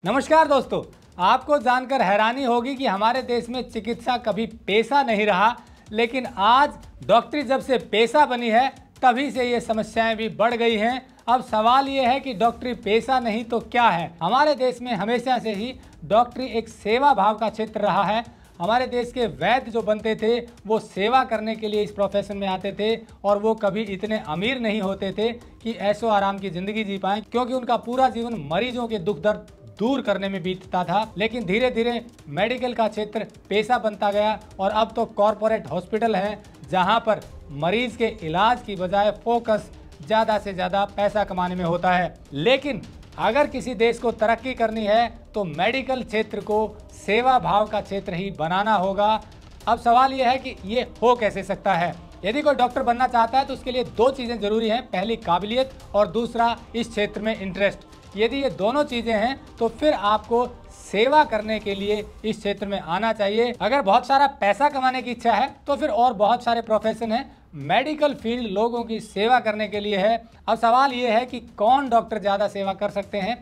नमस्कार दोस्तों, आपको जानकर हैरानी होगी कि हमारे देश में चिकित्सा कभी पेशा नहीं रहा, लेकिन आज डॉक्टरी जब से पेशा बनी है तभी से ये समस्याएं भी बढ़ गई हैं। अब सवाल ये है कि डॉक्टरी पेशा नहीं तो क्या है। हमारे देश में हमेशा से ही डॉक्टरी एक सेवा भाव का क्षेत्र रहा है। हमारे देश के वैद्य जो बनते थे वो सेवा करने के लिए इस प्रोफेशन में आते थे और वो कभी इतने अमीर नहीं होते थे कि ऐशो आराम की जिंदगी जी पाएं, क्योंकि उनका पूरा जीवन मरीजों के दुख दर्द दूर करने में बीतता था। लेकिन धीरे धीरे मेडिकल का क्षेत्र पेशा बनता गया और अब तो कॉरपोरेट हॉस्पिटल हैं जहां पर मरीज के इलाज की बजाय फोकस ज़्यादा से ज़्यादा पैसा कमाने में होता है। लेकिन अगर किसी देश को तरक्की करनी है तो मेडिकल क्षेत्र को सेवा भाव का क्षेत्र ही बनाना होगा। अब सवाल यह है कि ये हो कैसे सकता है। यदि कोई डॉक्टर बनना चाहता है तो उसके लिए दो चीज़ें ज़रूरी हैं, पहली काबिलियत और दूसरा इस क्षेत्र में इंटरेस्ट। यदि ये दोनों चीज़ें हैं तो फिर आपको सेवा करने के लिए इस क्षेत्र में आना चाहिए। अगर बहुत सारा पैसा कमाने की इच्छा है तो फिर और बहुत सारे प्रोफेशन हैं। मेडिकल फील्ड लोगों की सेवा करने के लिए है। अब सवाल ये है कि कौन डॉक्टर ज़्यादा सेवा कर सकते हैं।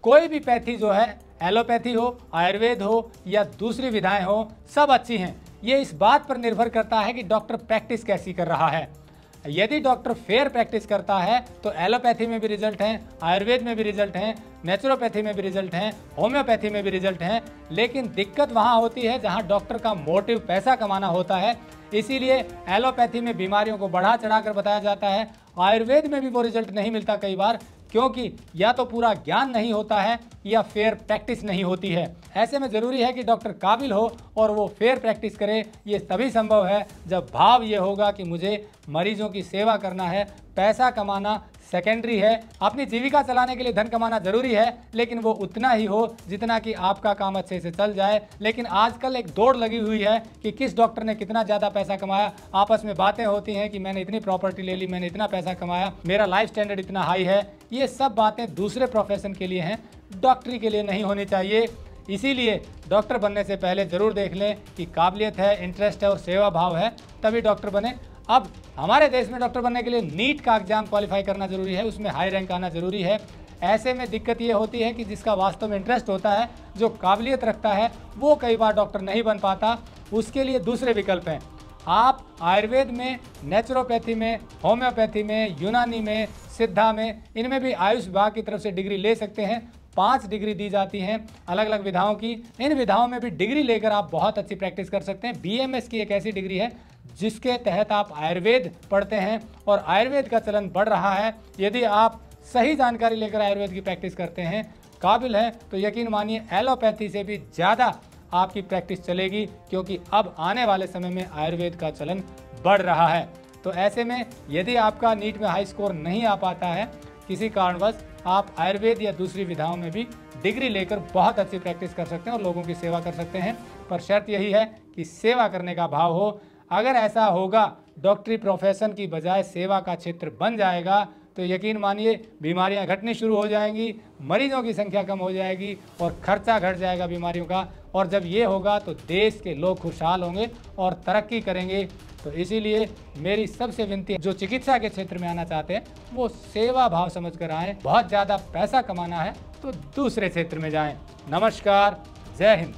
कोई भी पैथी जो है, एलोपैथी हो, आयुर्वेद हो या दूसरी विधाएं हो, सब अच्छी हैं। ये इस बात पर निर्भर करता है कि डॉक्टर प्रैक्टिस कैसी कर रहा है। यदि डॉक्टर फेयर प्रैक्टिस करता है तो एलोपैथी में भी रिजल्ट हैं, आयुर्वेद में भी रिजल्ट हैं, नेचुरोपैथी में भी रिजल्ट हैं, होम्योपैथी में भी रिजल्ट हैं। लेकिन दिक्कत वहाँ होती है जहाँ डॉक्टर का मोटिव पैसा कमाना होता है। इसीलिए एलोपैथी में बीमारियों को बढ़ा चढ़ाकर बताया जाता है। आयुर्वेद में भी वो रिजल्ट नहीं मिलता कई बार, क्योंकि या तो पूरा ज्ञान नहीं होता है या फेयर प्रैक्टिस नहीं होती है। ऐसे में ज़रूरी है कि डॉक्टर काबिल हो और वो फेयर प्रैक्टिस करे। ये तभी संभव है जब भाव ये होगा कि मुझे मरीजों की सेवा करना है। पैसा कमाना सेकेंडरी है। अपनी जीविका चलाने के लिए धन कमाना जरूरी है, लेकिन वो उतना ही हो जितना कि आपका काम अच्छे से चल जाए। लेकिन आजकल एक दौड़ लगी हुई है कि किस डॉक्टर ने कितना ज़्यादा पैसा कमाया। आपस में बातें होती हैं कि मैंने इतनी प्रॉपर्टी ले ली, मैंने इतना पैसा कमाया, मेरा लाइफ स्टैंडर्ड इतना हाई है। ये सब बातें दूसरे प्रोफेशन के लिए हैं, डॉक्टरी के लिए नहीं होनी चाहिए। इसीलिए डॉक्टर बनने से पहले ज़रूर देख लें कि काबिलियत है, इंटरेस्ट है और सेवा भाव है, तभी डॉक्टर बने। अब हमारे देश में डॉक्टर बनने के लिए नीट का एग्जाम क्वालिफाई करना जरूरी है, उसमें हाई रैंक आना जरूरी है। ऐसे में दिक्कत ये होती है कि जिसका वास्तव में इंटरेस्ट होता है, जो काबिलियत रखता है, वो कई बार डॉक्टर नहीं बन पाता। उसके लिए दूसरे विकल्प हैं। आप आयुर्वेद में, नेचुरोपैथी में, होम्योपैथी में, यूनानी में, सिद्धा में, इनमें भी आयुष विभाग की तरफ से डिग्री ले सकते हैं। 5 डिग्री दी जाती हैं अलग अलग विधाओं की। इन विधाओं में भी डिग्री लेकर आप बहुत अच्छी प्रैक्टिस कर सकते हैं। BMS की एक ऐसी डिग्री है जिसके तहत आप आयुर्वेद पढ़ते हैं और आयुर्वेद का चलन बढ़ रहा है। यदि आप सही जानकारी लेकर आयुर्वेद की प्रैक्टिस करते हैं, काबिल हैं, तो यकीन मानिए एलोपैथी से भी ज़्यादा आपकी प्रैक्टिस चलेगी, क्योंकि अब आने वाले समय में आयुर्वेद का चलन बढ़ रहा है। तो ऐसे में यदि आपका नीट में हाई स्कोर नहीं आ पाता है किसी कारणवश, आप आयुर्वेद या दूसरी विधाओं में भी डिग्री लेकर बहुत अच्छी प्रैक्टिस कर सकते हैं और लोगों की सेवा कर सकते हैं। पर शर्त यही है कि सेवा करने का भाव हो। अगर ऐसा होगा, डॉक्टरी प्रोफेशन की बजाय सेवा का क्षेत्र बन जाएगा, तो यकीन मानिए बीमारियां घटनी शुरू हो जाएंगी, मरीजों की संख्या कम हो जाएगी और खर्चा घट जाएगा बीमारियों का। और जब ये होगा तो देश के लोग खुशहाल होंगे और तरक्की करेंगे। तो इसीलिए मेरी सबसे विनती है, जो चिकित्सा के क्षेत्र में आना चाहते हैं वो सेवा भाव समझ कर आएँ। बहुत ज़्यादा पैसा कमाना है तो दूसरे क्षेत्र में जाएं। नमस्कार, जय हिंद।